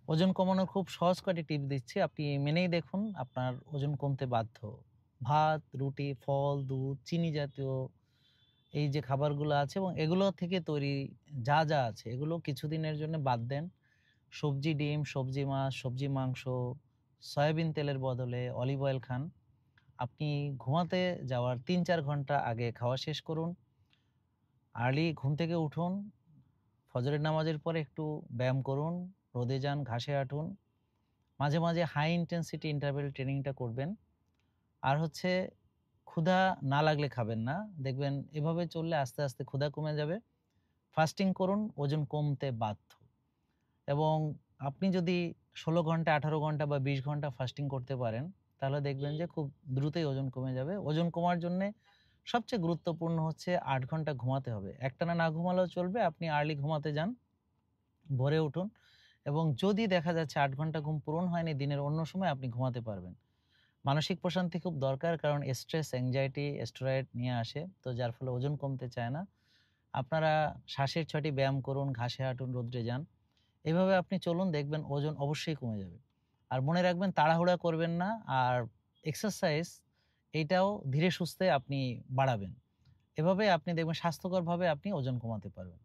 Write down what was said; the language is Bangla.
ওজন কমানোর খুব সহজ কয়টি টিপস দিচ্ছি। আপনি মেনেই দেখুন আপনার ওজন কমতে বাধ্য। ভাত, রুটি, ফল, দুধ, চিনি জাতীয় এই যে খাবারগুলো আছে এবং এগুলো থেকে তৈরি যা আছে এগুলো কিছুদিনের জন্য বাদ দেন। সবজি, ডিম, সবজি মাছ, সবজি মাংস, সয়াবিন তেলের বদলে অলিভ অয়েল খান। আপনি ঘুমাতে যাওয়ার ৩-৪ ঘন্টা আগে খাওয়া শেষ করুন। আর্লি ঘুম থেকে উঠুন। ফজরের নামাজের পরে একটু ব্যায়াম করুন, রোদে যান, ঘাসে হাঁটুন। মাঝে মাঝে হাই ইনটেনসিটি ইন্টারভ্যাল ট্রেনিংটা করবেন। আর হচ্ছে ক্ষুধা না লাগলে খাবেন না। দেখবেন এভাবে চললে আস্তে আস্তে ক্ষুধা কমে যাবে। ফাস্টিং করুন, ওজন কমতে বাধ্য। এবং আপনি যদি ১৬ ঘন্টা, ১৮ ঘন্টা বা ২০ ঘন্টা ফাস্টিং করতে পারেন, তাহলে দেখবেন যে খুব দ্রুতই ওজন কমে যাবে। ওজন কমার জন্যে সবচেয়ে গুরুত্বপূর্ণ হচ্ছে ৮ ঘন্টা ঘুমাতে হবে। একটানা না ঘুমালেও চলবে, আপনি আর্লি ঘুমাতে যান, ভোরে উঠুন এবং যদি দেখা যাচ্ছে ৮ ঘন্টা ঘুম পূরণ হয়নি দিনের অন্য সময় আপনি ঘুমাতে পারবেন। মানসিক প্রশান্তি খুব দরকার কারণ স্ট্রেস, অ্যাংজাইটি, স্টেরয়েড নিয়ে আসে। তো যার ফলে ওজন কমতে চায় না। আপনারা শ্বাসের ৬ টি ব্যায়াম করুন, ঘাসে হাঁটুন, রোদ্রে যান। এভাবে আপনি চলুন দেখবেন ওজন অবশ্যই কমে যাবে। আর মনে রাখবেন তাড়াহুড়া করবেন না। আর এক্সারসাইজ এইটাও ধীরে সুস্থে আপনি বাড়াবেন। এভাবে আপনি দেখবেন স্বাস্থ্যকরভাবে আপনি ওজন কমাতে পারবেন।